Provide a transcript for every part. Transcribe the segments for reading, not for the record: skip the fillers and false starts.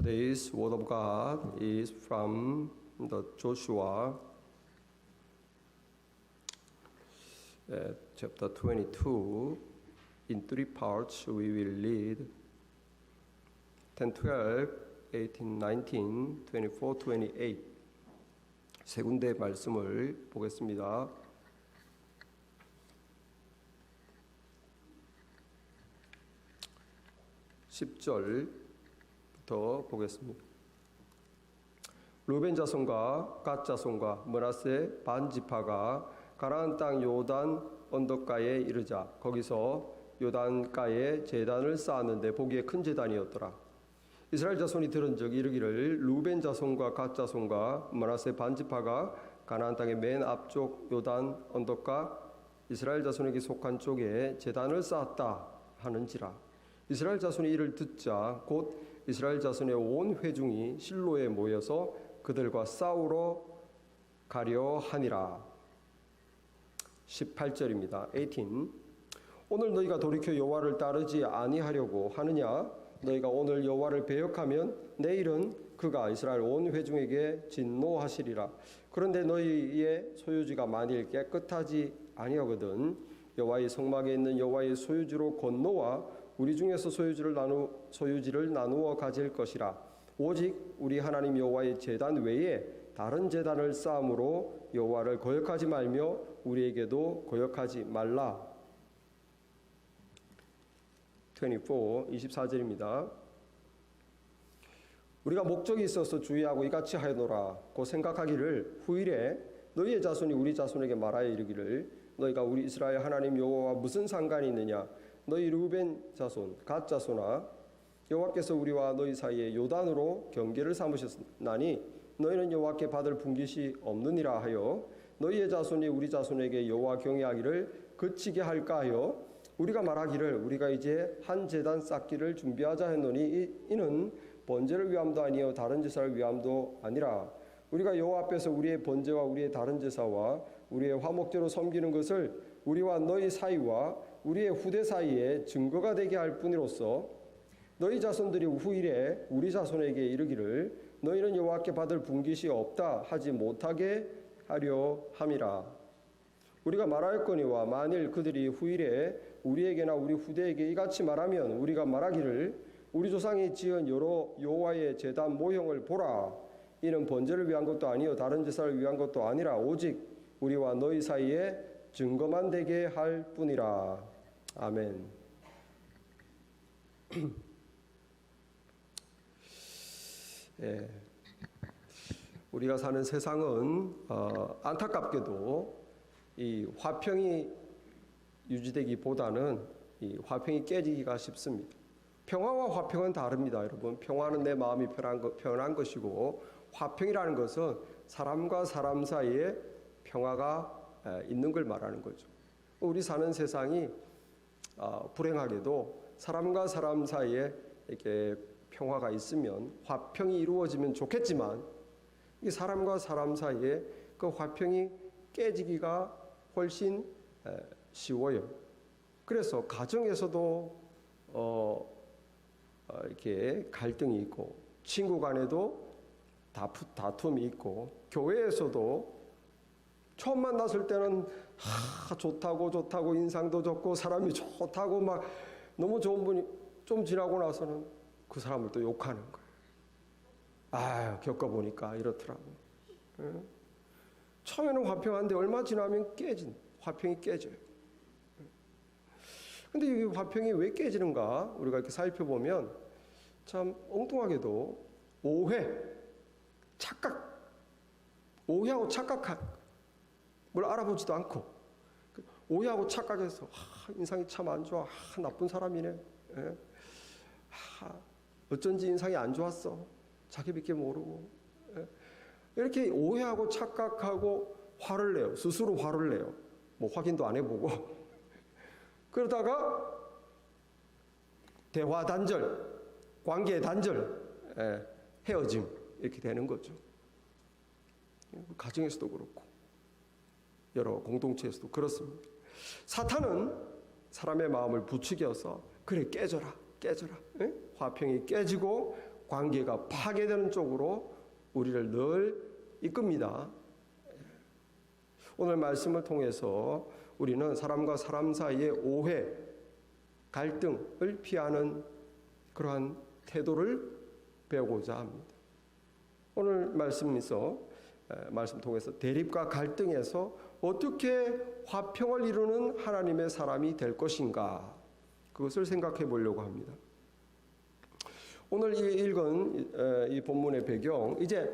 Today's word of God is from the Joshua chapter 22. In three parts we will read 10, 12, 18, 19, 24, 28. 세 군데의 말씀을 보겠습니다. 10절부터 보겠습니다. 루벤 자손과 갓 자손과 므낫세 반 지파가 가나안 땅 요단 언덕가에 이르자 거기서 요단가에 제단을 쌓았는데 보기에 큰 제단이었더라. 이스라엘 자손이 들은즉 이르기를 루벤 자손과 갓 자손과 므낫세 반 지파가 가나안 땅의 맨 앞쪽 요단 언덕가 이스라엘 자손에게 속한 쪽에 제단을 쌓았다 하는지라. 이스라엘 자손이 이를 듣자 곧 이스라엘 자손의 온 회중이 실로에 모여서 그들과 싸우러 가려 하니라. 18절입니다. 18. 오늘 너희가 돌이켜 여호와를 따르지 아니하려고 하느냐? 너희가 오늘 여호와를 배역하면 내일은 그가 이스라엘 온 회중에게 진노하시리라. 그런데 너희의 소유지가 만일 깨끗하지 아니하거든 여호와의 성막에 있는 여호와의 소유지로 건너와 우리 중에서 소유지를 나누어 가질 것이라. 오직 우리 하나님 여호와의 제단 외에 다른 제단을 쌓음으로 여호와를 거역하지 말며 우리에게도 거역하지 말라. 24절입니다. 우리가 목적이 있어서 주의하고 이같이 하여노라. 곧 생각하기를 후일에 너희의 자손이 우리 자손에게 말하여 이르기를 너희가 우리 이스라엘 하나님 여호와와 무슨 상관이 있느냐. 너희 루벤 자손, 갓 자손아 여호와께서 우리와 너희 사이에 요단으로 경계를 삼으셨나니 너희는 여호와께 받을 분깃이 없느니라 하여 너희의 자손이 우리 자손에게 여호와 경외하기를 그치게 할까 하여 우리가 말하기를 우리가 이제 한 제단 쌓기를 준비하자 했노니 이는 번제를 위함도 아니요 다른 제사를 위함도 아니라 우리가 여호와 앞에서 우리의 번제와 우리의 다른 제사와 우리의 화목제로 섬기는 것을 우리와 너희 사이와 우리의 후대 사이에 증거가 되게 할 뿐이로서 너희 자손들이 후일에 우리 자손에게 이르기를 너희는 여호와께 받을 분깃이 없다 하지 못하게 하려 함이라. 우리가 말하였거니와 만일 그들이 후일에 우리에게나 우리 후대에게 이같이 말하면 우리가 말하기를 우리 조상이 지은 여러 여호와의 제단 모형을 보라. 이는 번제를 위한 것도 아니요 다른 제사를 위한 것도 아니라 오직 우리와 너희 사이에 증거만 되게 할 뿐이라. 아멘. 예, 우리가 사는 세상은 안타깝게도 이 화평이 유지되기보다는 이 화평이 깨지기가 쉽습니다. 평화와 화평은 다릅니다, 여러분. 평화는 내 마음이 편한 것이고 화평이라는 것은 사람과 사람 사이에 평화가 있는 걸 말하는 거죠. 우리 사는 세상이 불행하게도 사람과 사람 사이에 이렇게 평화가 있으면 화평이 이루어지면 좋겠지만 이 사람과 사람 사이에 그 화평이 깨지기가 훨씬 쉬워요. 그래서 가정에서도 이렇게 갈등이 있고 친구 간에도 다툼이 있고 교회에서도 처음 만났을 때는 좋다고 인상도 좋고 사람이 좋다고 막 너무 좋은 분이 좀 지나고 나서는 그 사람을 또 욕하는 거예요. 겪어보니까 이렇더라고. 처음에는 화평한데 얼마 지나면 화평이 깨져요. 근데 이 화평이 왜 깨지는가 우리가 이렇게 살펴보면 참 엉뚱하게도 오해하고 착각한 뭘 알아보지도 않고 오해하고 착각해서 인상이 참 안 좋아. 나쁜 사람이네. 어쩐지 인상이 안 좋았어. 자기밖에 모르고. 이렇게 오해하고 착각하고 화를 내요. 스스로 화를 내요. 뭐 확인도 안 해보고. 그러다가 대화 단절, 관계 단절, 헤어짐 이렇게 되는 거죠. 가정에서도 그렇고 여러 공동체에서도 그렇습니다. 사탄은 사람의 마음을 부추겨서 그래 깨져라. 화평이 깨지고 관계가 파괴되는 쪽으로 우리를 늘 이끕니다. 오늘 말씀을 통해서 우리는 사람과 사람 사이의 오해, 갈등을 피하는 그러한 태도를 배우고자 합니다. 오늘 말씀 통해서 대립과 갈등에서 어떻게 화평을 이루는 하나님의 사람이 될 것인가, 그것을 생각해 보려고 합니다. 오늘 읽은 이 본문의 배경, 이제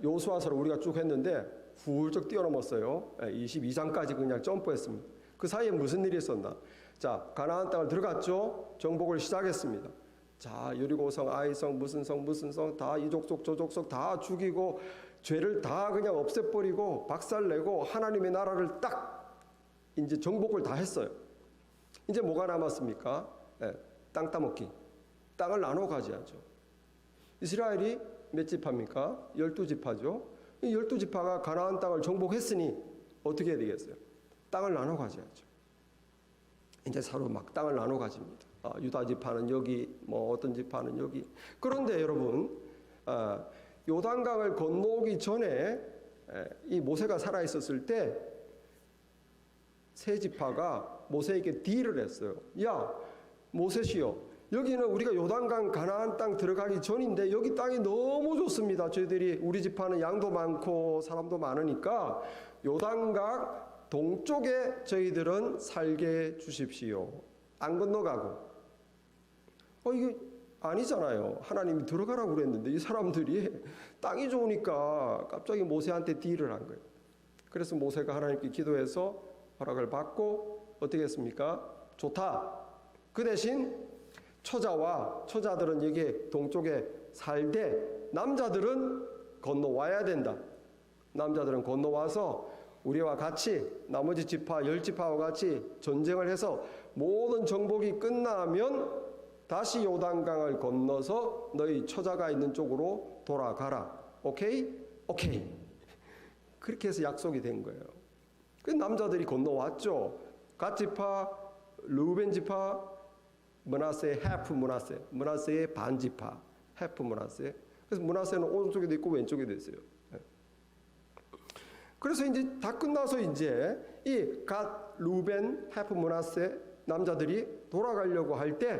여호수아서를 우리가 쭉 했는데 훌쩍 뛰어넘었어요. 22장까지 그냥 점프했습니다. 그 사이에 무슨 일이 있었나? 자, 가나안 땅을 들어갔죠. 정복을 시작했습니다. 자, 여리고성, 아이성, 무슨 성 다 이 족속 저 족속 다 죽이고 죄를 다 그냥 없애버리고 박살내고 하나님의 나라를 딱 이제 정복을 다 했어요. 이제 뭐가 남았습니까? 땅 따먹기. 땅을 나눠 가져야죠. 이스라엘이 몇 지파입니까? 12지파죠. 이 12지파가 가나안 땅을 정복했으니 어떻게 해야 되겠어요? 땅을 나눠 가져야죠. 이제 서로 막 땅을 나눠 가집니다. 유다 지파는 여기, 뭐 어떤 지파는 여기. 그런데 여러분, 요단강을 건너오기 전에 이 모세가 살아 있었을 때 세 지파가 모세에게 딜을 했어요. 야, 모세시여, 여기는 우리가 요단강 가나안 땅 들어가기 전인데 여기 땅이 너무 좋습니다. 저희들이 우리 지파는 양도 많고 사람도 많으니까 요단강 동쪽에 저희들은 살게 해 주십시오. 안 건너가고. 이게 아니잖아요. 하나님이 들어가라고 그랬는데 이 사람들이 땅이 좋으니까 갑자기 모세한테 딜을 한 거예요. 그래서 모세가 하나님께 기도해서 허락을 받고 어떻게 했습니까? 좋다. 그 대신 처자들은 여기 동쪽에 살되 남자들은 건너와야 된다. 남자들은 건너와서 우리와 같이 나머지 지파 10지파와 같이 전쟁을 해서 모든 정복이 끝나면 다시 요단강을 건너서 너희 처자가 있는 쪽으로 돌아가라. 오케이? 오케이. 그렇게 해서 약속이 된 거예요. 그 남자들이 건너왔죠. 갓 지파, 르우벤 지파, 므낫세, 해프 므낫세, 므낫세의 반 지파, 해프 므낫세. 그래서 므낫세는 오른쪽에도 있고 왼쪽에도 있어요. 그래서 이제 다 끝나서 이제 이 갓, 르우벤, 해프 므낫세 남자들이 돌아가려고 할 때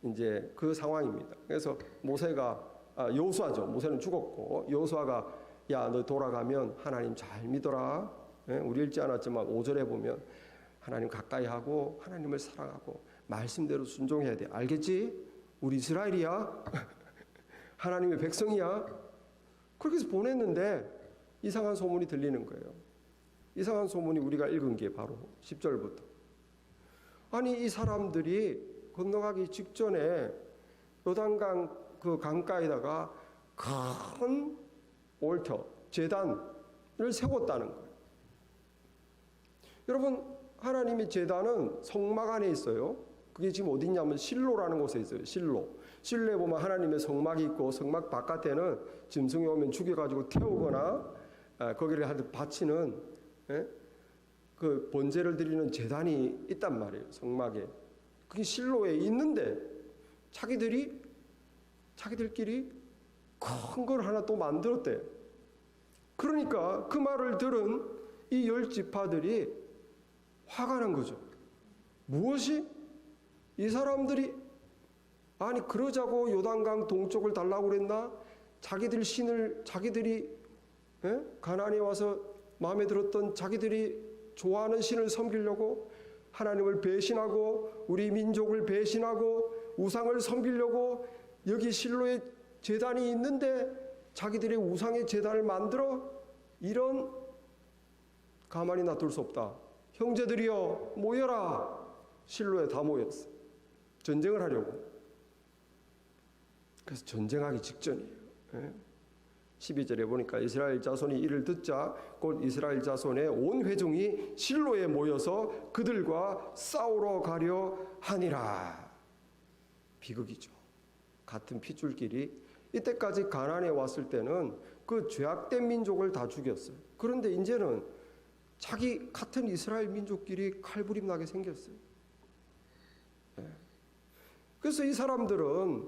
이제 그 상황입니다. 그래서 모세가 여호수아죠. 모세는 죽었고 여호수아가 야, 너 돌아가면 하나님 잘 믿어라. 우리 읽지 않았지만 5절에 보면 하나님 가까이 하고 하나님을 사랑하고 말씀대로 순종해야 돼. 알겠지? 우리 이스라엘이야. 하나님의 백성이야. 그렇게 해서 보냈는데 이상한 소문이 들리는 거예요. 이상한 소문이 우리가 읽은 게 바로 10절부터. 아니, 이 사람들이 건너가기 직전에 요단강 그 강가에다가 큰 올터, 제단을 세웠다는 거예요. 여러분, 하나님의 제단은 성막 안에 있어요. 그게 지금 어디 있냐면 실로라는 곳에 있어요. 실로에 보면 하나님의 성막이 있고 성막 바깥에는 짐승이 오면 죽여가지고 태우거나 거기를 하여튼 바치는 그 번제를 드리는 제단이 있단 말이에요. 성막에. 그게 실로에 있는데 자기들끼리 큰 걸 하나 또 만들었대. 그러니까 그 말을 들은 이 10지파들이 화가 난 거죠. 무엇이? 이 사람들이 아니 그러자고 요단강 동쪽을 달라고 그랬나? 자기들이 가나안에 와서 마음에 들었던 자기들이 좋아하는 신을 섬기려고 하나님을 배신하고 우리 민족을 배신하고 우상을 섬기려고 여기 실로에 제단이 있는데 자기들의 우상의 제단을 만들어? 이런 가만히 놔둘 수 없다. 형제들이여 모여라. 실로에 다 모였어. 전쟁을 하려고. 그래서 전쟁하기 직전이에요. 12절에 보니까 이스라엘 자손이 이를 듣자 곧 이스라엘 자손의 온 회중이 실로에 모여서 그들과 싸우러 가려 하니라. 비극이죠. 같은 핏줄끼리 이때까지 가나안에 왔을 때는 그 죄악된 민족을 다 죽였어요. 그런데 이제는 자기 같은 이스라엘 민족끼리 칼부림 나게 생겼어요. 그래서 이 사람들은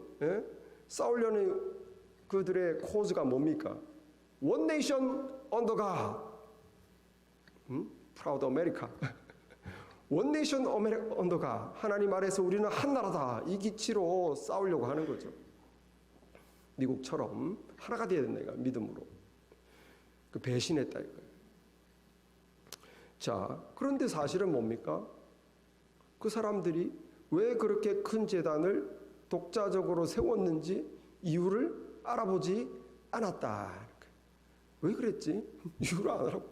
싸우려는 그들의 코즈가 뭡니까? One nation under God. Proud America. One nation under God. 하나님 아래서 우리는 한 나라다. 이 기치로 싸우려고 하는 거죠. 미국처럼 하나가 되어야 된다. 이거 믿음으로. 그 배신했다 이거예요. 자, 그런데 사실은 뭡니까? 그 사람들이 왜 그렇게 큰 재단을 독자적으로 세웠는지 이유를 알아보지 않았다. 왜 그랬지? 이유를 안 알아보.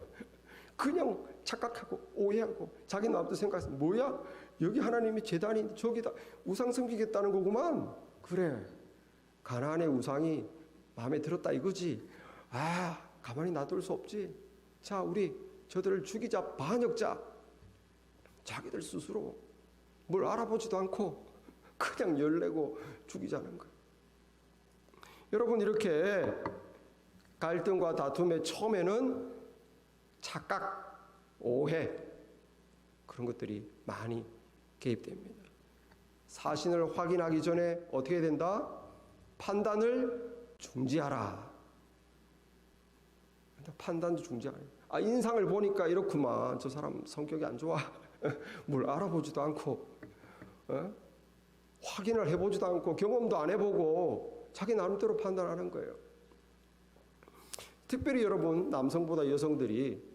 그냥 착각하고 오해하고 자기 마음대로 생각해서 뭐야? 여기 하나님이 재단이 저기다 우상 섬기겠다는 거구만. 그래. 가나안의 우상이 마음에 들었다 이거지. 아, 가만히 놔둘 수 없지. 자, 우리 저들을 죽이자, 반역자. 자기들 스스로 뭘 알아보지도 않고 그냥 열내고 죽이자는 거예요. 여러분, 이렇게 갈등과 다툼의 처음에는 착각, 오해 그런 것들이 많이 개입됩니다. 사실을 확인하기 전에 어떻게 된다? 판단을 중지하라. 판단도 중지하라. 아, 인상을 보니까 이렇구만. 저 사람 성격이 안 좋아. 뭘 알아보지도 않고 확인을 해보지도 않고 경험도 안 해보고 자기 나름대로 판단하는 거예요. 특별히 여러분, 남성보다 여성들이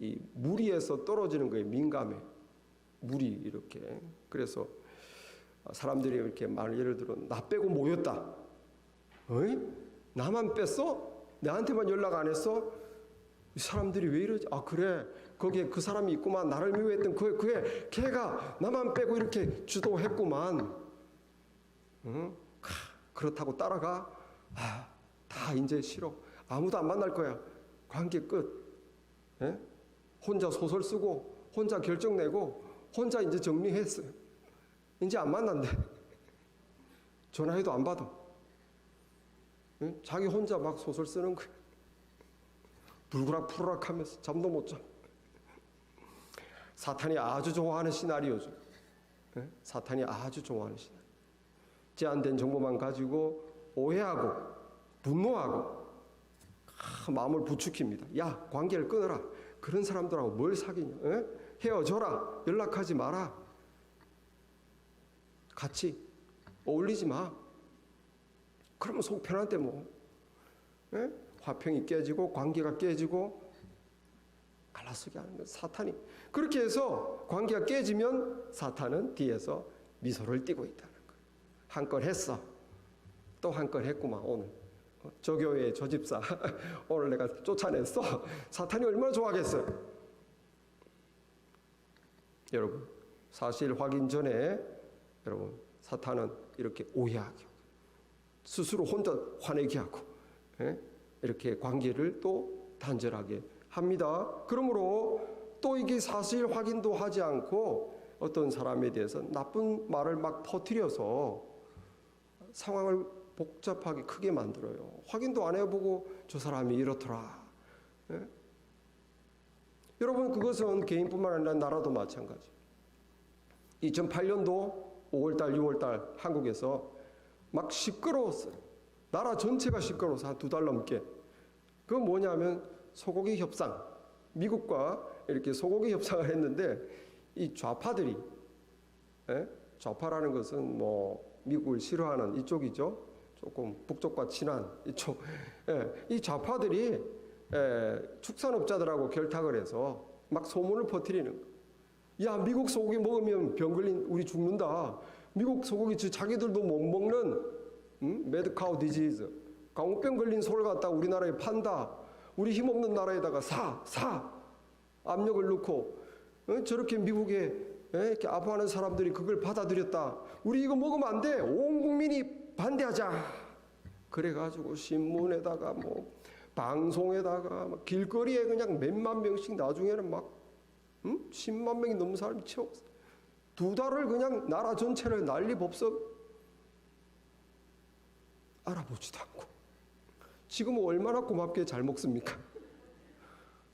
이 무리에서 떨어지는 거에 민감해. 무리 이렇게. 그래서 사람들이 이렇게 말 예를 들어 나 빼고 모였다. 어이? 나만 뺐어? 나한테만 연락 안 했어? 이 사람들이 왜 이러지? 아, 그래. 거기에 그 사람이 있구만. 나를 미워했던 그게 걔가 나만 빼고 이렇게 주도했구만. 응? 그렇다고 따라가? 아, 다 이제 싫어. 아무도 안 만날 거야. 관계 끝. 예? 혼자 소설 쓰고 혼자 결정 내고 혼자 이제 정리했어요. 이제 안 만난대. 전화해도 안 받아. 예? 자기 혼자 막 소설 쓰는 거야. 불구락 푸르락 하면서 잠도 못 자. 사탄이 아주 좋아하는 시나리오죠. 예? 사탄이 아주 좋아하는 시나리오. 제한된 정보만 가지고 오해하고 분노하고 마음을 부추깁니다. 야, 관계를 끊어라. 그런 사람들하고 뭘 사귀냐? 에? 헤어져라. 연락하지 마라. 같이 어울리지 마. 그러면 속 편한데 뭐. 에? 화평이 깨지고 관계가 깨지고 갈라서게 하는 거예요. 사탄이. 그렇게 해서 관계가 깨지면 사탄은 뒤에서 미소를 띠고 있다는 거예요. 한 건 했어. 또 한 건 했구만 오늘. 저 교회 저 집사 오늘 내가 쫓아냈어. 사탄이 얼마나 좋아하겠어요. 여러분, 사실 확인 전에 여러분, 사탄은 이렇게 오해하게 하고 스스로 혼자 화내게 하고 이렇게 관계를 또 단절하게 합니다. 그러므로 또 이게 사실 확인도 하지 않고 어떤 사람에 대해서 나쁜 말을 막 퍼뜨려서 상황을 복잡하게 크게 만들어요. 확인도 안 해보고 저 사람이 이렇더라. 예? 여러분, 그것은 개인뿐만 아니라 나라도 마찬가지. 2008년도 5월달, 6월달 한국에서 막 시끄러웠어요. 나라 전체가 시끄러워서 한 2달 넘게. 그건 뭐냐면 소고기 협상. 미국과 이렇게 소고기 협상을 했는데 이 좌파들이, 좌파라는 것은 뭐 미국을 싫어하는 이쪽이죠. 조금 북쪽과 친한 이쪽. 이 좌파들이 축산업자들하고 결탁을 해서 막 소문을 퍼뜨리는 거예요. 야, 미국 소고기 먹으면 병 걸린 우리 죽는다. 미국 소고기 자기들도 못 먹는 매드카우 디지즈, 광우병 걸린 소를 갖다가 우리나라에 판다. 우리 힘없는 나라에다가 사 압력을 넣고 저렇게 미국에 이렇게 아파하는 사람들이 그걸 받아들였다. 우리 이거 먹으면 안 돼. 온 국민이 반대하자. 그래가지고 신문에다가 뭐 방송에다가 막 길거리에 그냥 몇만 명씩 나중에는 막 10만 명이 넘는 사람이 채웠어. 2달을 그냥 나라 전체를 난리법석 알아보지도 않고. 지금은 얼마나 고맙게 잘 먹습니까?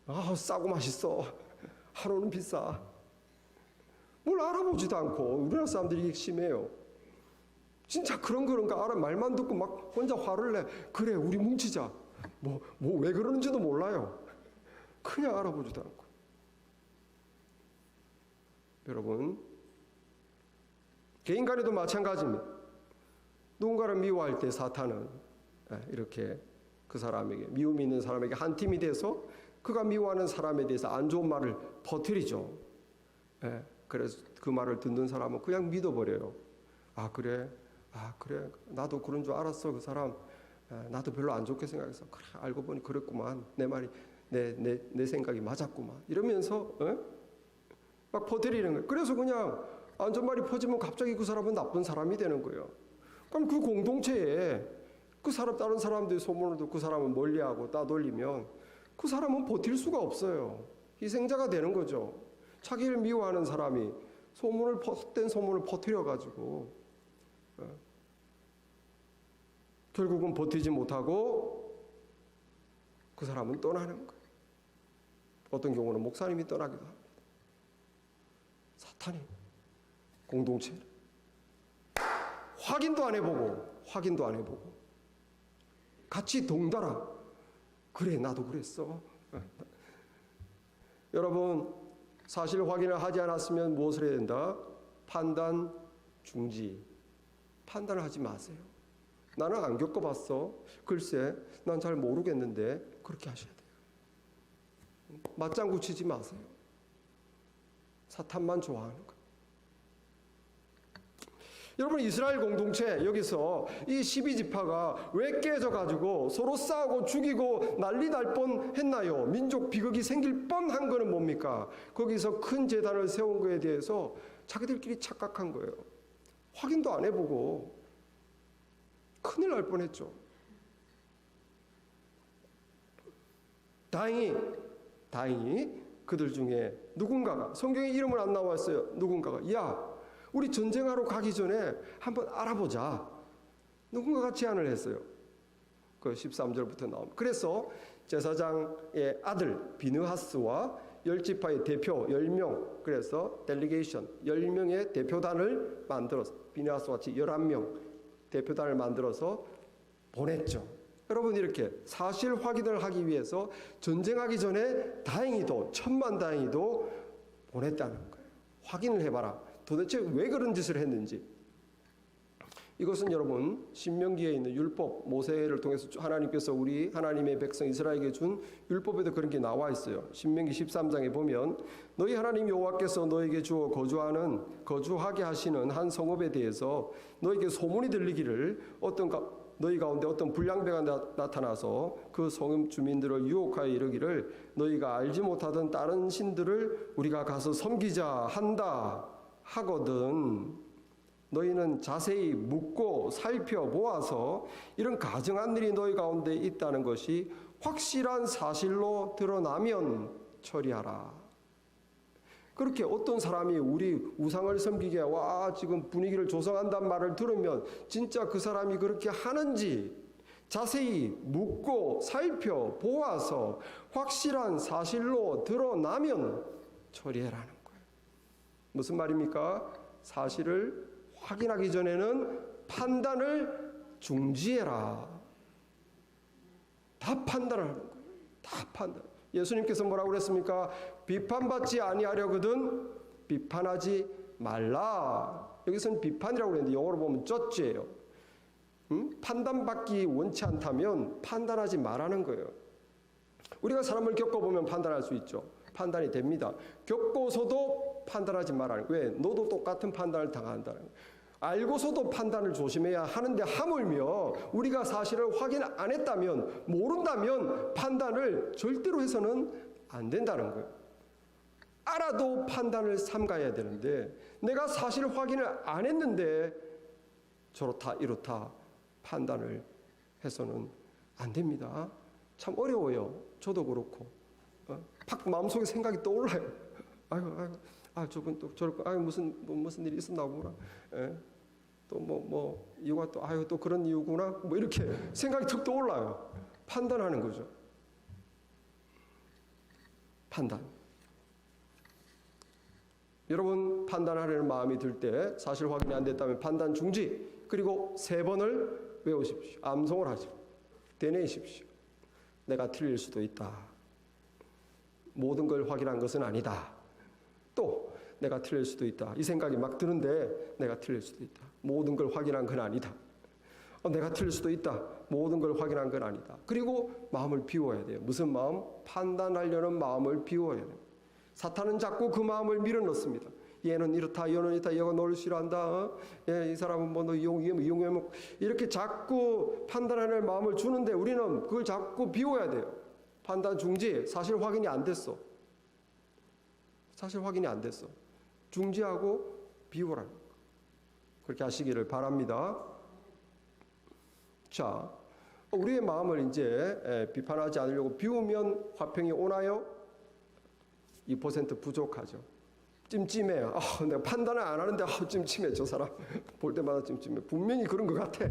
아, 싸고 맛있어. 하루는 비싸. 뭘 알아보지도 않고. 우리나라 사람들이 심해요. 진짜 그런가 알아. 말만 듣고 막 혼자 화를 내. 그래, 우리 뭉치자. 왜 그러는지도 몰라요. 그냥 알아보지도 않고. 여러분, 개인 간에도 마찬가지입니다. 누군가를 미워할 때 사탄은 이렇게 그 사람에게, 미움이 있는 사람에게 한 팀이 돼서 그가 미워하는 사람에 대해서 안 좋은 말을 퍼뜨리죠. 그래서 그 말을 듣는 사람은 그냥 믿어버려요. 아 그래, 나도 그런 줄 알았어. 그 사람 나도 별로 안 좋게 생각해서 그래, 알고 보니 그랬구만. 내 말이 내 생각이 맞았구만. 이러면서 막 퍼뜨리는 거예요. 그래서 그냥 안 좋은 말이 퍼지면 갑자기 그 사람은 나쁜 사람이 되는 거예요. 그럼 그 공동체에 다른 사람들이 소문을 듣고 그 사람을 멀리하고 따돌리면 그 사람은 버틸 수가 없어요. 희생자가 되는 거죠. 자기를 미워하는 사람이 헛된 소문을 퍼뜨려가지고 결국은 버티지 못하고 그 사람은 떠나는 거예요. 어떤 경우는 목사님이 떠나기도 합니다. 사탄이 공동체를 확인도 안 해보고 같이 동달아. 그래, 나도 그랬어. 여러분, 사실 확인을 하지 않았으면 무엇을 해야 된다? 판단, 중지. 판단을 하지 마세요. 나는 안 겪어봤어. 글쎄, 난 잘 모르겠는데. 그렇게 하셔야 돼요. 맞장구 치지 마세요. 사탄만 좋아하는 거예요. 여러분, 이스라엘 공동체 여기서 이 12지파가 왜 깨져가지고 서로 싸우고 죽이고 난리 날 뻔했나요? 민족 비극이 생길 뻔한 거는 뭡니까? 거기서 큰 제단을 세운 거에 대해서 자기들끼리 착각한 거예요. 확인도 안 해보고 큰일 날 뻔했죠. 다행히 그들 중에 누군가가, 성경에 이름은 안 나왔어요. 누군가가 야, 우리 전쟁하러 가기 전에 한번 알아보자. 누군가가 제안을 했어요. 그 13절부터 나옵니다. 그래서 제사장의 아들 비느하스와 10지파의 대표 10명, 그래서 델리게이션 10명의 대표단을 만들어서, 비느하스와 같이 11명 대표단을 만들어서 보냈죠. 여러분, 이렇게 사실 확인을 하기 위해서 전쟁하기 전에 다행히도, 천만다행히도 보냈다는 거예요. 확인을 해봐라. 도대체 왜 그런 짓을 했는지. 이것은 여러분, 신명기에 있는 율법, 모세를 통해서 하나님께서 우리 하나님의 백성 이스라엘에게 준 율법에도 그런 게 나와 있어요. 신명기 13장에 보면 너희 하나님 여호와께서 너에게 주어 거주하게 하시는 한 성읍에 대해서 너에게 소문이 들리기를 너희 가운데 어떤 불량배가 나타나서 그 성읍 주민들을 유혹하여 이르기를 너희가 알지 못하던 다른 신들을 우리가 가서 섬기자 한다 하거든. 너희는 자세히 묻고 살펴보아서 이런 가증한 일이 너희 가운데 있다는 것이 확실한 사실로 드러나면 처리하라. 그렇게 어떤 사람이 우리 우상을 섬기게 지금 분위기를 조성한다는 말을 들으면 진짜 그 사람이 그렇게 하는지 자세히 묻고 살펴보아서 확실한 사실로 드러나면 처리해라는 거예요. 무슨 말입니까? 사실을 확인하기 전에는 판단을 중지해라. 다 판단을 하는 거예요. 다 판단. 예수님께서 뭐라고 그랬습니까? 비판받지 아니하려거든 비판하지 말라. 여기서는 비판이라고 그랬는데 영어로 보면 judge예요. 판단받기 원치 않다면 판단하지 말라는 거예요. 우리가 사람을 겪어보면 판단할 수 있죠. 판단이 됩니다. 겪고서도 판단하지 말라는 거예요. 왜? 너도 똑같은 판단을 당한다는 거예요. 알고서도 판단을 조심해야 하는데 하물며 우리가 사실을 확인 안 했다면, 모른다면 판단을 절대로 해서는 안 된다는 거예요. 알아도 판단을 삼가야 되는데 내가 사실 확인을 안 했는데 저렇다 이렇다 판단을 해서는 안 됩니다. 참 어려워요. 저도 그렇고 팍 마음속에 생각이 떠올라요. 저분 또 저렇고 무슨 일이 있었나 보구나. 또 이유가 또 그런 이유구나. 이렇게 생각이 툭 떠올라요. 판단하는 거죠. 판단. 여러분 판단하려는 마음이 들 때 사실 확인이 안 됐다면 판단 중지, 그리고 3번을 외우십시오. 암송을 하십시오. 되뇌이십시오. 내가 틀릴 수도 있다. 모든 걸 확인한 것은 아니다. 또 내가 틀릴 수도 있다. 이 생각이 막 드는데 내가 틀릴 수도 있다. 모든 걸 확인한 건 아니다. 내가 틀릴 수도 있다. 모든 걸 확인한 건 아니다. 그리고 마음을 비워야 돼요. 무슨 마음? 판단하려는 마음을 비워야 돼요. 사탄은 자꾸 그 마음을 밀어넣습니다. 얘는 이렇다, 얘는 이렇다, 얘가 너를 싫어한다. 이 사람은 뭐 너 이용해 이렇게 자꾸 판단하는 마음을 주는데 우리는 그걸 자꾸 비워야 돼요. 판단 중지, 사실 확인이 안 됐어. 사실 확인이 안 됐어. 중지하고 비우라. 그렇게 하시기를 바랍니다. 자, 우리의 마음을 이제 비판하지 않으려고 비우면 화평이 오나요? 2% 부족하죠. 찜찜해요. 내가 판단을 안 하는데 찜찜해. 저 사람 볼 때마다 찜찜해. 분명히 그런 것 같아.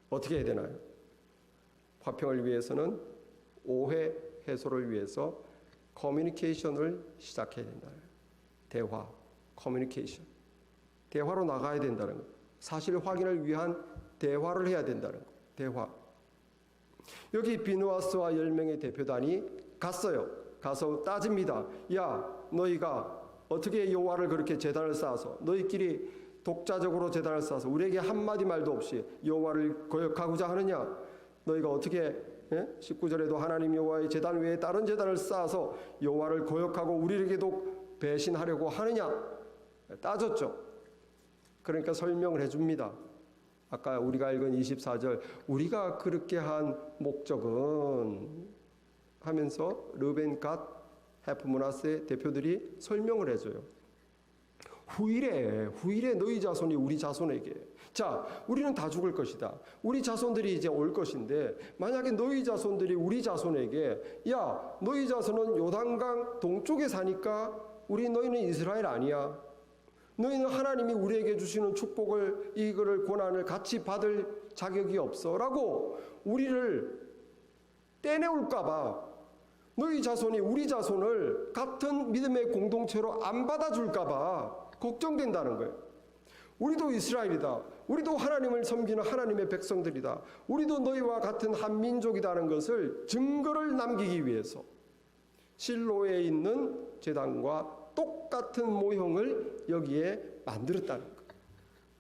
어떻게 해야 되나요? 화평을 위해서는 오해 해소를 위해서 커뮤니케이션을 시작해야 된다. 대화, 커뮤니케이션. 대화로 나가야 된다는 것. 사실 확인을 위한 대화를 해야 된다는 것. 대화. 여기 비누아스와 10명의 대표단이 갔어요. 가서 따집니다. 야, 너희가 어떻게 여호와를 그렇게 제단을 쌓아서 너희끼리 독자적으로 제단을 쌓아서 우리에게 한마디 말도 없이 여호와를 거역하고자 하느냐? 너희가 어떻게 19절에도 하나님 여호와의 제단 외에 다른 제단을 쌓아서 여호와를 거역하고 우리에게도 배신하려고 하느냐? 따졌죠. 그러니까 설명을 해줍니다. 아까 우리가 읽은 24절, 우리가 그렇게 한 목적은 하면서 르벤, 갓, 헤프, 므낫세 대표들이 설명을 해줘요. 후일에 너희 자손이 우리 자손에게, 자, 우리는 다 죽을 것이다. 우리 자손들이 이제 올 것인데 만약에 너희 자손들이 우리 자손에게, 야, 너희 자손은 요단강 동쪽에 사니까 너희는 이스라엘 아니야. 너희는 하나님이 우리에게 주시는 축복을, 이거를, 고난을 같이 받을 자격이 없어 라고 우리를 떼내올까 봐, 너희 자손이 우리 자손을 같은 믿음의 공동체로 안 받아줄까 봐 걱정된다는 거예요. 우리도 이스라엘이다. 우리도 하나님을 섬기는 하나님의 백성들이다. 우리도 너희와 같은 한 민족이라는 것을 증거를 남기기 위해서 실로에 있는 제단과 똑같은 모형을 여기에 만들었다는 거예요.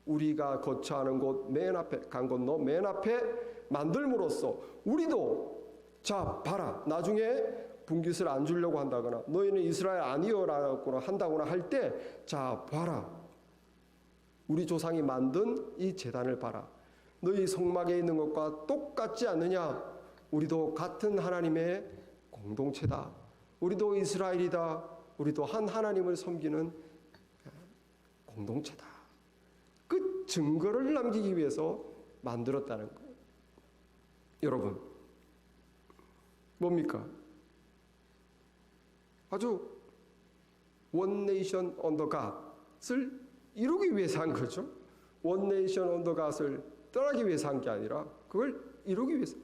우리가 거처하는 곳 맨 앞에, 간 건너 맨 앞에 만들므로써 우리도, 자, 봐라. 나중에 분깃을 안 주려고 한다거나 너희는 이스라엘 아니여라고 한다거나 할 때, 자, 봐라. 우리 조상이 만든 이 제단을 봐라. 너희 성막에 있는 것과 똑같지 않느냐? 우리도 같은 하나님의 공동체다. 우리도 이스라엘이다. 우리도 한 하나님을 섬기는 공동체다. 그 증거를 남기기 위해서 만들었다는 거예요. 여러분, 뭡니까? 아주 원 네이션 언더 갓을 이루기 위해서 한 거죠. 원 네이션 언더 갓을 떠나기 위해서 한 게 아니라 그걸 이루기 위해서.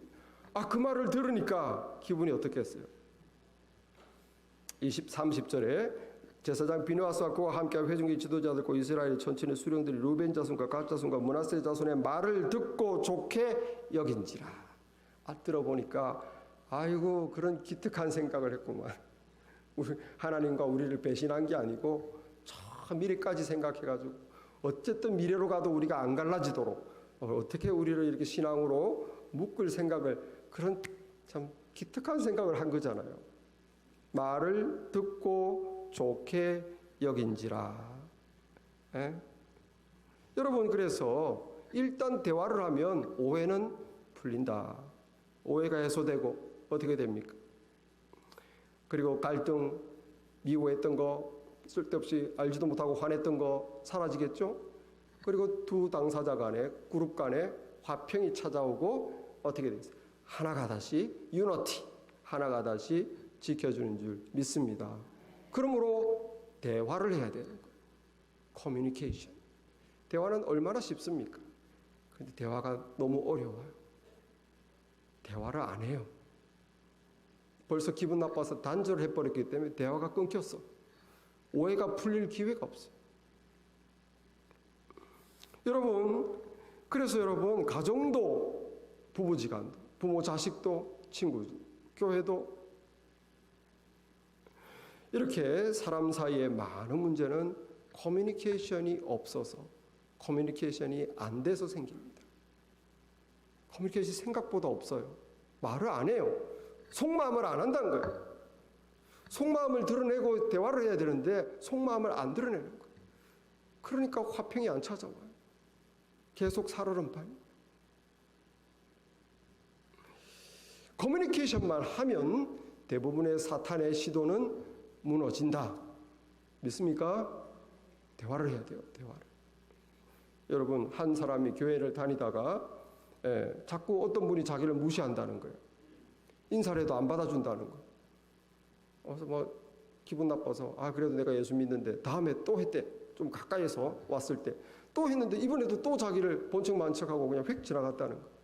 그 말을 들으니까 기분이 어떻겠어요? 30절에 제사장 비누아스와 그와 함께한 회중의 지도자들과 이스라엘 전체의 수령들이 루벤 자손과 갓 자손과 므낫세 자손의 말을 듣고 좋게 여긴지라. 들어보니까 아이고, 그런 기특한 생각을 했구만. 하나님과 우리를 배신한 게 아니고 저 미래까지 생각해가지고 어쨌든 미래로 가도 우리가 안 갈라지도록 어떻게 우리를 이렇게 신앙으로 묶을 생각을, 그런 참 기특한 생각을 한 거잖아요. 말을 듣고 좋게 여긴지라. 여러분, 그래서 일단 대화를 하면 오해는 풀린다. 오해가 해소되고 어떻게 됩니까? 그리고 갈등, 미워했던 거, 쓸데없이 알지도 못하고 화냈던 거 사라지겠죠? 그리고 두 당사자 간에, 그룹 간에 화평이 찾아오고 어떻게 되겠어요? 하나가 다시 유니티, 하나가 다시 지켜주는 줄 믿습니다. 그러므로 대화를 해야 되는 거예요. 커뮤니케이션. 대화는 얼마나 쉽습니까? 그런데 대화가 너무 어려워요. 대화를 안 해요. 벌써 기분 나빠서 단절을 해버렸기 때문에 대화가 끊겼어. 오해가 풀릴 기회가 없어요. 여러분, 그래서 여러분, 가정도 부부지간도, 부모 자식도 친구, 교회도 이렇게 사람 사이에 많은 문제는 커뮤니케이션이 없어서, 커뮤니케이션이 안 돼서 생깁니다. 커뮤니케이션이 생각보다 없어요. 말을 안 해요. 속마음을 안 한다는 거예요. 속마음을 드러내고 대화를 해야 되는데 속마음을 안 드러내는 거예요. 그러니까 화평이 안 찾아와요. 계속 살얼음판. 커뮤니케이션만 하면 대부분의 사탄의 시도는 무너진다. 믿습니까? 대화를 해야 돼요. 대화를. 여러분, 한 사람이 교회를 다니다가 자꾸 어떤 분이 자기를 무시한다는 거예요. 인사를 해도 안 받아준다는 거예요. 그래서 뭐 기분 나빠서 그래도 내가 예수 믿는데 다음에 또 했대. 좀 가까이서 왔을 때 또 했는데 이번에도 또 자기를 본척만 척하고 그냥 휙 지나갔다는 거예요.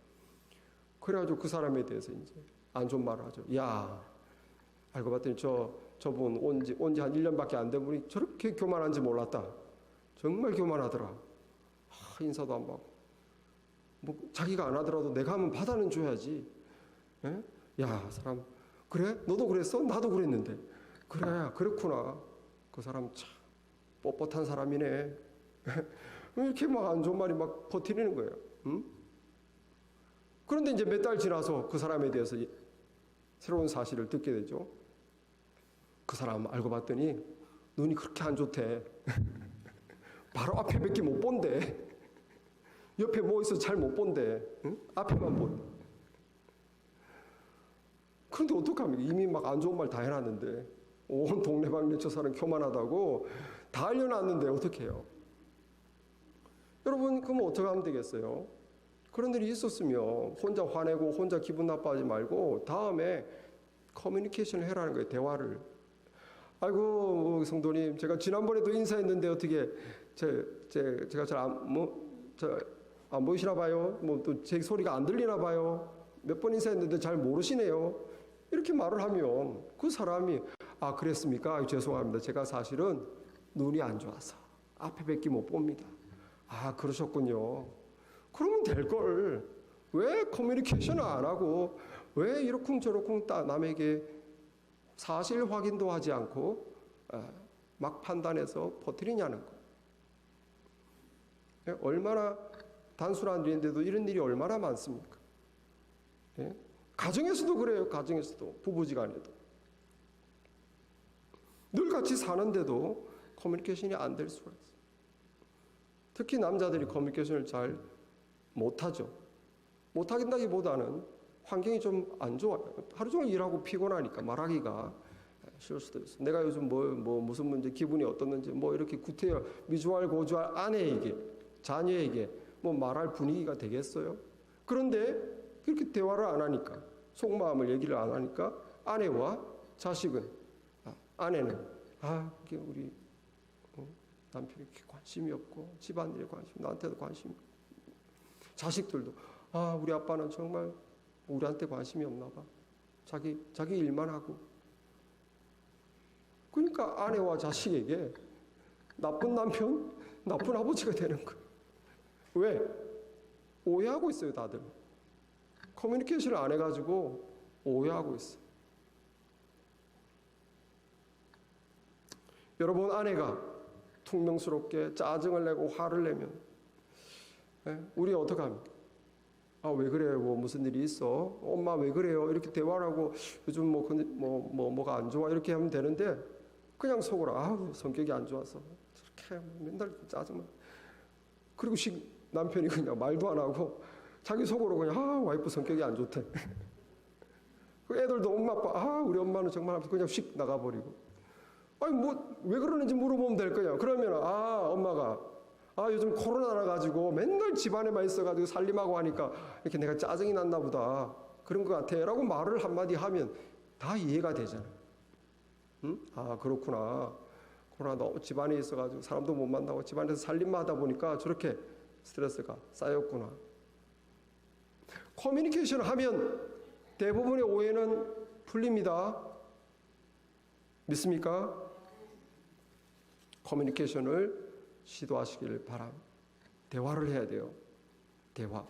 그래가지고 그 사람에 대해서 이제 안 좋은 말을 하죠. 야, 알고 봤더니 저분 온지 한 1년밖에 안 된 분이 저렇게 교만한지 몰랐다. 정말 교만하더라. 인사도 안 받고. 뭐 자기가 안 하더라도 내가 하면 받아는 줘야지. 에? 야, 사람 그래? 너도 그랬어? 나도 그랬는데. 그래, 그렇구나. 그 사람 참 뻣뻣한 사람이네. 이렇게 막 안 좋은 말이 막 버티는 거예요. 응? 그런데 이제 몇 달 지나서 그 사람에 대해서 새로운 사실을 듣게 되죠. 그 사람 알고 봤더니 눈이 그렇게 안 좋대. 바로 앞에 몇 개 못 본대. 옆에 뭐 있어서 잘 못 본대. 응? 앞에만 본대. 그런데 어떡합니까? 이미 막 안 좋은 말 다 해놨는데 온 동네방네 저 사람 교만하다고 다 알려놨는데 어떡해요? 여러분, 그럼 어떻게 하면 되겠어요? 그런 일이 있었으면 혼자 화내고 혼자 기분 나빠하지 말고 다음에 커뮤니케이션을 해라는 거예요. 대화를. 아이고 성도님, 제가 지난번에도 인사했는데 어떻게 제가 잘 안 보이시나 봐요. 뭐 또 제 소리가 안 들리나 봐요. 몇 번 인사했는데 잘 모르시네요. 이렇게 말을 하면 그 사람이 그랬습니까? 죄송합니다. 제가 사실은 눈이 안 좋아서 앞에 뵙기 못 봅니다. 그러셨군요. 그러면 될 걸. 왜 커뮤니케이션을 안 하고 왜 이러쿵저러쿵 남에게 사실 확인도 하지 않고 막 판단해서 퍼뜨리냐는 거예요. 얼마나 단순한 일인데도 이런 일이 얼마나 많습니까? 가정에서도 그래요. 가정에서도, 부부지간에도. 늘 같이 사는데도 커뮤니케이션이 안 될 수가 있어요. 특히 남자들이 커뮤니케이션을 잘 못하죠. 못하긴다기보다는 환경이 좀 안 좋아요. 하루 종일 일하고 피곤하니까 말하기가 싫을 수도 있어요. 내가 요즘 무슨 문제, 기분이 어떻는지 이렇게 구태여 미주알 고주알 아내에게, 자녀에게 말할 분위기가 되겠어요? 그런데 그렇게 대화를 안 하니까, 속마음을 얘기를 안 하니까 아내와 자식은, 아내는 이게 우리 남편이 관심이 없고 집안일에 관심, 나한테도 관심이 없고, 자식들도 우리 아빠는 정말 우리한테 관심이 없나 봐. 자기 일만 하고. 그러니까 아내와 자식에게 나쁜 남편, 나쁜 아버지가 되는 거예요. 왜? 오해하고 있어요, 다들. 커뮤니케이션을 안 해가지고 오해하고 있어요. 여러분, 아내가 퉁명스럽게 짜증을 내고 화를 내면 우리 어떻게 합니까? 왜 그래요? 무슨 일이 있어? 엄마 왜 그래요? 이렇게 대화를 하고 요즘 뭐가 안 좋아? 이렇게 하면 되는데 그냥 속으로 성격이 안 좋아서 저렇게 맨날 짜증만. 그리고 남편이 그냥 말도 안 하고 자기 속으로 그냥 와이프 성격이 안 좋대. 그 애들도 엄마 아빠 우리 엄마는 정말 그냥 휙 나가버리고. 왜 그러는지 물어보면 될 거야. 그러면 엄마가 요즘 코로나라 가지고 맨날 집안에만 있어가지고 살림하고 하니까 이렇게 내가 짜증이 났나 보다. 그런 것 같아. 라고 말을 한마디 하면 다 이해가 되잖아요. 응? 그렇구나. 코로나 너무 집안에 있어가지고 사람도 못 만나고 집안에서 살림만 하다 보니까 저렇게 스트레스가 쌓였구나. 커뮤니케이션을 하면 대부분의 오해는 풀립니다. 믿습니까? 커뮤니케이션을 시도하시기를 바랍니다. 대화를 해야 돼요. 대화.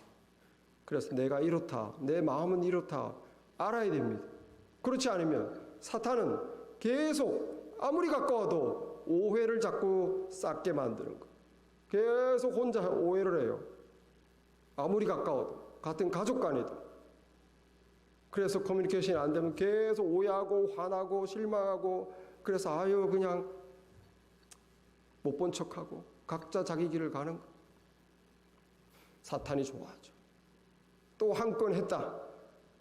그래서 내가 이렇다, 내 마음은 이렇다 알아야 됩니다. 그렇지 않으면 사탄은 계속 아무리 가까워도 오해를 자꾸 쌓게 만드는 거예요. 계속 혼자 오해를 해요. 아무리 가까워도, 같은 가족 간에도. 그래서 커뮤니케이션이 안 되면 계속 오해하고 화나고 실망하고, 그래서 아유 그냥 못 본 척하고 각자 자기 길을 가는 거. 사탄이 좋아하죠. 또 한 건 했다.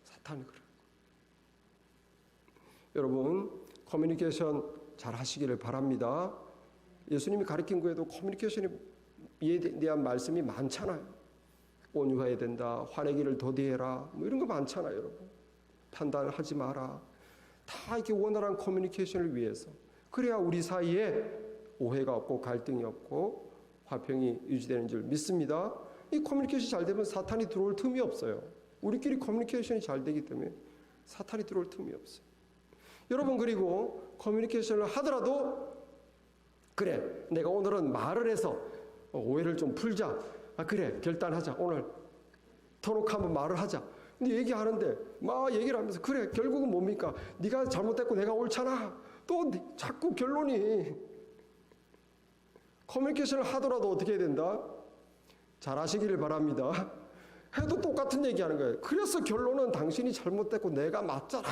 사탄이 그래요. 여러분 커뮤니케이션 잘 하시기를 바랍니다. 예수님이 가르친 거에도 커뮤니케이션에 대한 말씀이 많잖아요. 온유해야 된다. 화내기를 더디해라. 뭐 이런 거 많잖아요, 여러분. 판단하지 마라. 다 이렇게 원활한 커뮤니케이션을 위해서. 그래야 우리 사이에 오해가 없고 갈등이 없고 화평이 유지되는 줄 믿습니다. 이 커뮤니케이션이 잘 되면 사탄이 들어올 틈이 없어요. 우리끼리 커뮤니케이션이 잘 되기 때문에 사탄이 들어올 틈이 없어요. 여러분 그리고 커뮤니케이션을 하더라도 그래 내가 오늘은 말을 해서 오해를 좀 풀자. 그래 결단하자. 오늘 터놓고 한번 말을 하자. 근데 얘기하는데 막 얘기를 하면서 그래 결국은 뭡니까? 네가 잘못됐고 내가 옳잖아. 또 자꾸 결론이. 커뮤니케이션을 하더라도 어떻게 해야 된다? 잘 하시기를 바랍니다. 해도 똑같은 얘기하는 거예요. 그래서 결론은 당신이 잘못됐고 내가 맞잖아.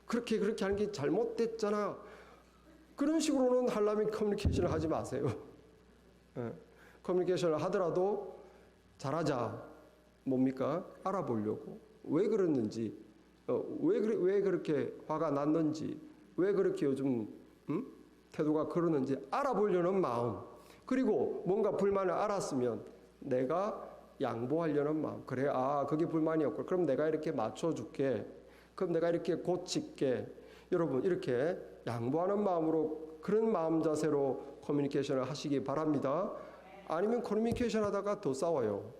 그렇게 하는 게 잘못됐잖아. 그런 식으로는 하려면 커뮤니케이션을 하지 마세요. 커뮤니케이션을 하더라도 잘하자. 뭡니까? 알아보려고. 왜 그랬는지, 왜 그렇게 화가 났는지, 왜 그렇게 요즘 태도가 그러는지 알아보려는 마음. 그리고 뭔가 불만을 알았으면 내가 양보하려는 마음. 그래, 그게 불만이었고, 그럼 내가 이렇게 맞춰줄게. 그럼 내가 이렇게 고칠게. 여러분 이렇게 양보하는 마음으로, 그런 마음 자세로 커뮤니케이션을 하시기 바랍니다. 아니면 커뮤니케이션 하다가 더 싸워요.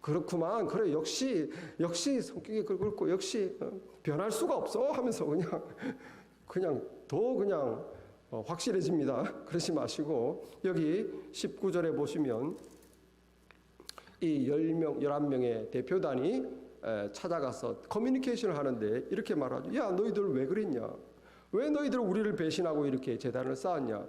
그렇구만. 그래 역시 성격이 그렇고 역시 변할 수가 없어 하면서 그냥 확실해집니다. 그러지 마시고 여기 19절에 보시면 이 11명의 대표단이 찾아가서 커뮤니케이션을 하는데 이렇게 말하죠. 야 너희들 왜 그랬냐? 왜 너희들 우리를 배신하고 이렇게 제단을 쌓았냐?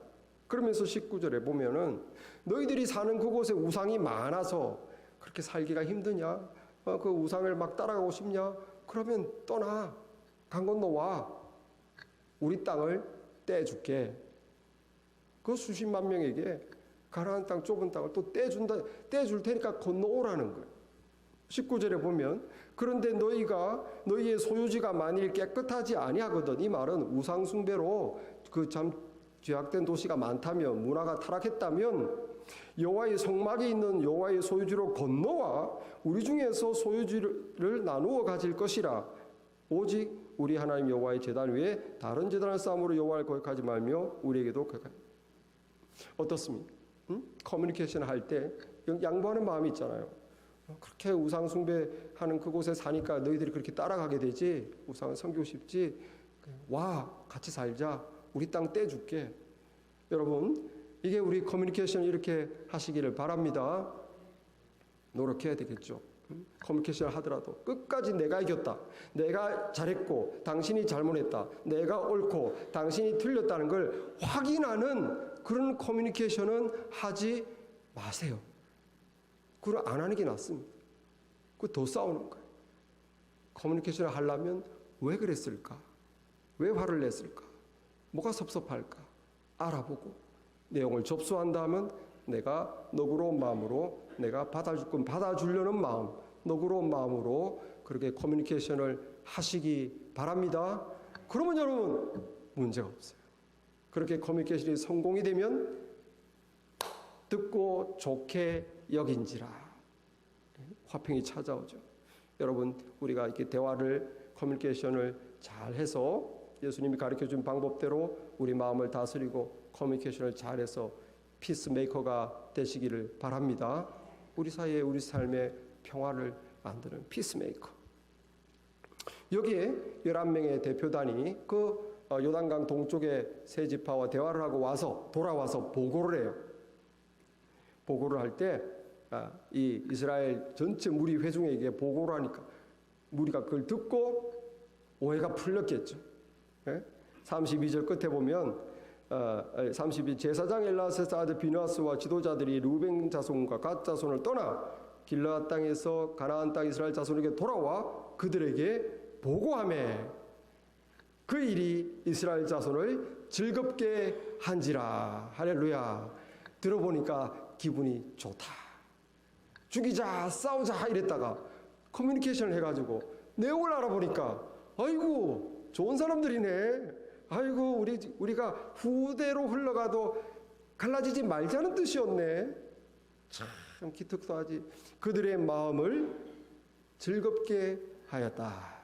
그러면서 19절에 보면은 너희들이 사는 그곳에 우상이 많아서 그렇게 살기가 힘드냐? 그 우상을 막 따라가고 싶냐? 그러면 떠나. 강 건너와. 우리 땅을 떼줄게. 그 수십만 명에게 가나안 땅 좁은 땅을 또 떼줄 테니까 건너오라는 거예요. 19절에 보면 그런데 너희의 소유지가 만일 깨끗하지 아니하거든. 이 말은 우상 숭배로 그 참 죄악된 도시가 많다면, 문화가 타락했다면 여호와의 성막에 있는 여호와의 소유지로 건너와 우리 중에서 소유지를 나누어 가질 것이라. 오직 우리 하나님 여호와의 제단 외에 다른 제단을 쌓음으로 여호와를 거역하지 말며 우리에게도 거역하라. 어떻습니까? 커뮤니케이션 할 때 양보하는 마음이 있잖아요. 그렇게 우상 숭배하는 그곳에 사니까 너희들이 그렇게 따라가게 되지. 우상을 섬기고 싶지. 와 같이 살자. 우리 땅 떼줄게. 여러분 이게 우리 커뮤니케이션 이렇게 하시기를 바랍니다. 노력해야 되겠죠. 커뮤니케이션을 하더라도 끝까지 내가 이겼다. 내가 잘했고 당신이 잘못했다. 내가 옳고 당신이 틀렸다는 걸 확인하는 그런 커뮤니케이션은 하지 마세요. 그걸 안 하는 게 낫습니다. 그 더 싸우는 거예요. 커뮤니케이션을 하려면 왜 그랬을까? 왜 화를 냈을까? 뭐가 섭섭할까? 알아보고 내용을 접수한 다음은 내가 너그러운 마음으로 내가 받아줄 건 받아주려는 마음, 너그러운 마음으로 그렇게 커뮤니케이션을 하시기 바랍니다. 그러면 여러분 문제가 없어요. 그렇게 커뮤니케이션이 성공이 되면 듣고 좋게 여긴지라 화평이 찾아오죠. 여러분 우리가 이렇게 대화를 커뮤니케이션을 잘해서 예수님이 가르쳐준 방법대로 우리 마음을 다스리고 커뮤니케이션을 잘해서 피스메이커가 되시기를 바랍니다. 우리 사이에 우리 삶의 평화를 만드는 피스메이커. 여기에 11명의 대표단이 그 요단강 동쪽의 세 지파와 대화를 하고 돌아와서 보고를 해요. 보고를 할 때 이 이스라엘 전체 무리 회중에게 보고를 하니까 무리가 그걸 듣고 오해가 풀렸겠죠. 32절 끝에 보면 32 제사장 엘라세스 아들 비느하스와 지도자들이 루벤 자손과 갓 자손을 떠나 길르앗 땅에서 가나안 땅 이스라엘 자손에게 돌아와 그들에게 보고하매 그 일이 이스라엘 자손을 즐겁게 한지라. 할렐루야. 들어보니까 기분이 좋다. 죽이자, 싸우자 이랬다가 커뮤니케이션을 해가지고 내용을 알아보니까 아이고 좋은 사람들이네. 아이고 우리가 후대로 흘러가도 갈라지지 말자는 뜻이었네. 참 기특도하지. 그들의 마음을 즐겁게 하였다.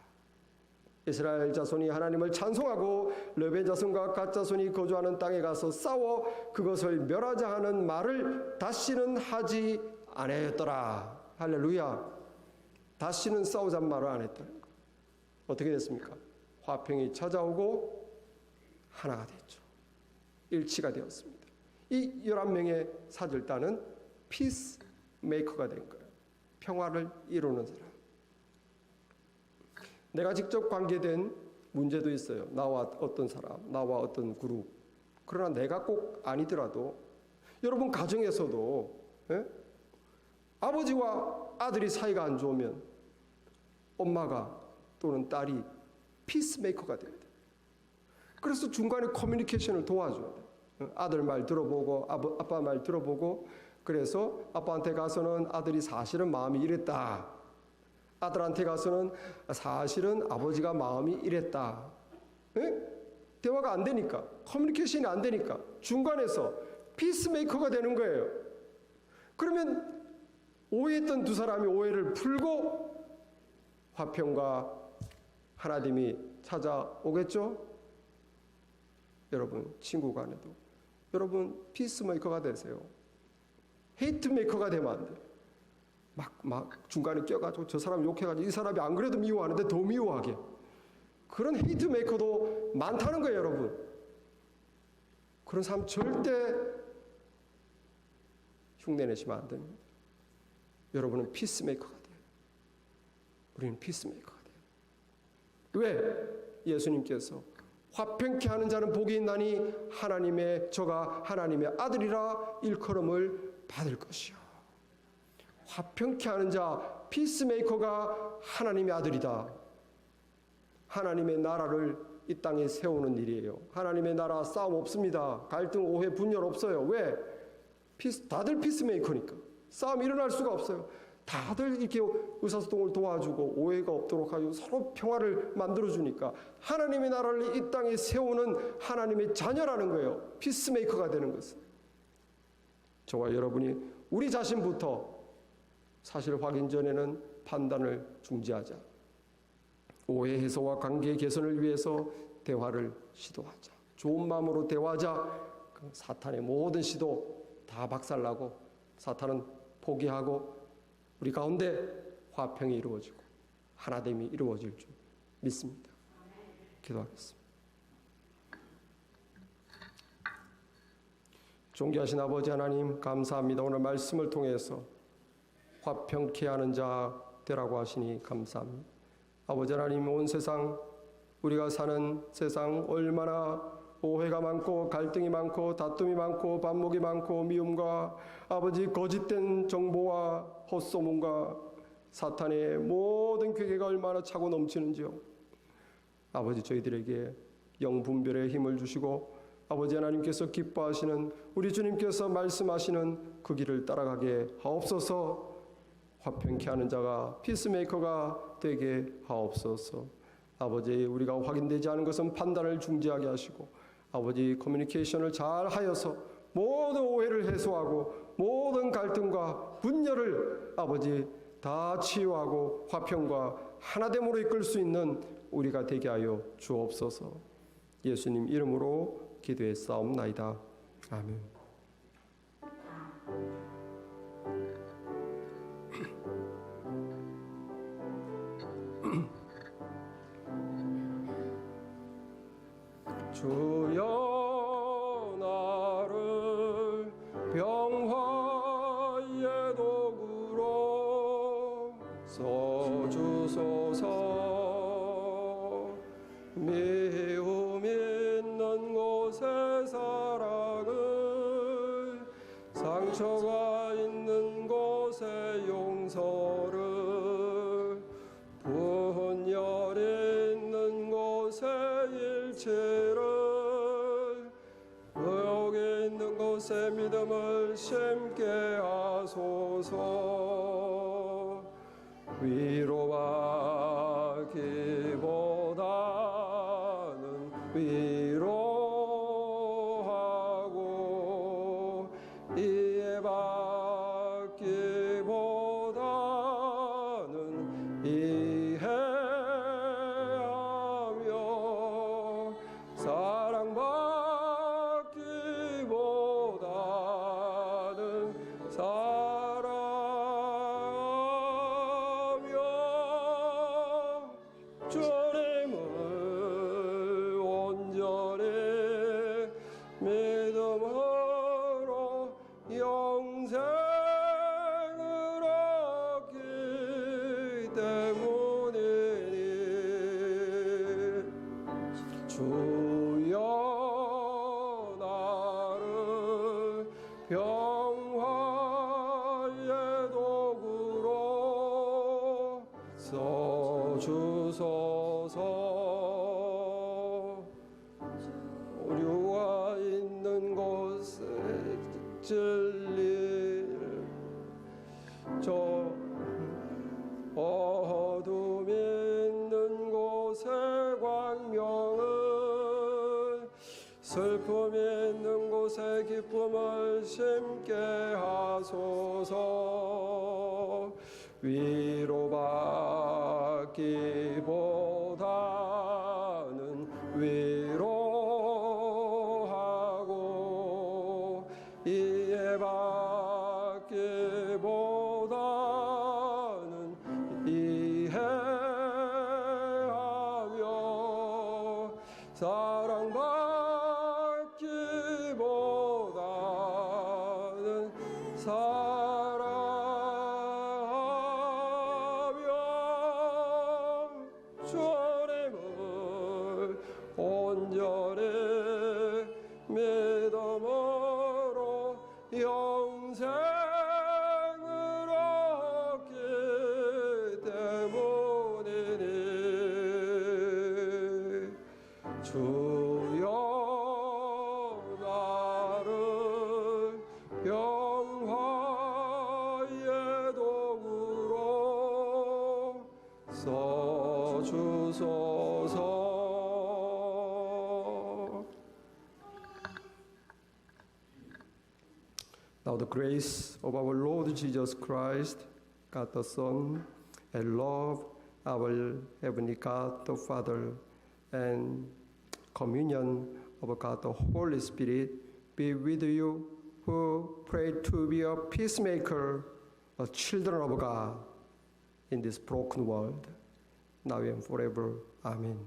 이스라엘 자손이 하나님을 찬송하고 르벤 자손과 갓 자손이 거주하는 땅에 가서 싸워 그것을 멸하자 하는 말을 다시는 하지 아니하였더라. 할렐루야. 다시는 싸우자는 말을 안 했다. 어떻게 됐습니까? 화평이 찾아오고 하나가 됐죠. 일치가 되었습니다. 이 11명의 사절단은 피스메이커가 된 거예요. 평화를 이루는 사람. 내가 직접 관계된 문제도 있어요. 나와 어떤 사람, 나와 어떤 그룹. 그러나 내가 꼭 아니더라도 여러분 가정에서도 아버지와 아들이 사이가 안 좋으면 엄마가 또는 딸이 피스메이커가 됩니다. 그래서 중간에 커뮤니케이션을 도와줘야 돼요. 아들 말 들어보고 아빠 말 들어보고 그래서 아빠한테 가서는 아들이 사실은 마음이 이랬다. 아들한테 가서는 사실은 아버지가 마음이 이랬다. 대화가 안 되니까 커뮤니케이션이 안 되니까 중간에서 피스메이커가 되는 거예요. 그러면 오해했던 두 사람이 오해를 풀고 화평과 하나님이 찾아오겠죠? 여러분 친구 간에도 여러분 피스메이커가 되세요. 헤이트메이커가 되면 안 돼요. 막 중간에 껴가지고 저 사람 욕해가지고 이 사람이 안 그래도 미워하는데 더 미워하게. 그런 헤이트메이커도 많다는 거예요, 여러분. 그런 사람 절대 흉내내시면 안 됩니다. 여러분은 피스메이커가 돼요. 우리는 피스메이커가 돼요. 왜? 예수님께서 화평케 하는 자는 복이 있나니 저가 하나님의 아들이라 일컬음을 받을 것이요. 화평케 하는 자, 피스메이커가 하나님의 아들이다. 하나님의 나라를 이 땅에 세우는 일이에요. 하나님의 나라 싸움 없습니다. 갈등, 오해, 분열 없어요. 왜? 다들 피스메이커니까. 싸움 일어날 수가 없어요. 다들 이렇게 의사소통을 도와주고 오해가 없도록 하고 서로 평화를 만들어주니까 하나님의 나라를 이 땅에 세우는 하나님의 자녀라는 거예요. 피스메이커가 되는 것은. 저와 여러분이 우리 자신부터 사실 확인 전에는 판단을 중지하자. 오해 해소와 관계 개선을 위해서 대화를 시도하자. 좋은 마음으로 대화하자. 사탄의 모든 시도 다 박살나고 사탄은 포기하고 우리 가운데 화평이 이루어지고 하나됨이 이루어질 줄 믿습니다. 기도하겠습니다. 존귀하신 아버지 하나님 감사합니다. 오늘 말씀을 통해서 화평케 하는 자 되라고 하시니 감사합니다. 아버지 하나님 온 세상 우리가 사는 세상 얼마나 오해가 많고 갈등이 많고 다툼이 많고 반목이 많고 미움과 아버지 거짓된 정보와 헛소문과 사탄의 모든 괴계가 얼마나 차고 넘치는지요. 아버지 저희들에게 영분별의 힘을 주시고 아버지 하나님께서 기뻐하시는 우리 주님께서 말씀하시는 그 길을 따라가게 하옵소서. 화평케 하는 자가 피스메이커가 되게 하옵소서. 아버지 우리가 확인되지 않은 것은 판단을 중지하게 하시고 아버지 커뮤니케이션을 잘 하여서 모든 오해를 해소하고 모든 갈등과 분열을 아버지 다 치유하고 화평과 하나됨으로 이끌 수 있는 우리가 되게 하여 주옵소서. 예수님 이름으로 기도했사옵나이다. 아멘. 써주소서. 미움 있는 곳에 사랑을, 상처가 있는 곳에 용서를, 분열 있는 곳에 일치를, 여기 있는 곳에 믿음을 심게 하소서. 위로받기보다는 위로하고, 이해받기보다는 이해하며, 사랑받기보다는 사랑하며, 주님을 온전히 믿음으로 영생을 얻기 때문이니, 주여 나를 평화의 도구로 써주소서. 오류가 있는 곳에 진리를, 저 어둠 있는 곳에 광명을, 슬픔 있는 곳에 기쁨을 심게 하소서. 위로받기보다는 위로하고, 이해받기보다는 이해하며, 사랑받기보다는 사랑하며, 주님을 온전히 믿음으로 영생을 얻기 때문이니, 주여 나를 평화의 도구로 써주소서. Now the grace of our Lord Jesus Christ, God the Son, and love our Heavenly God the Father, and communion of God the Holy Spirit be with you who pray to be a peacemaker, a children of God in this broken world, now and forever. Amen.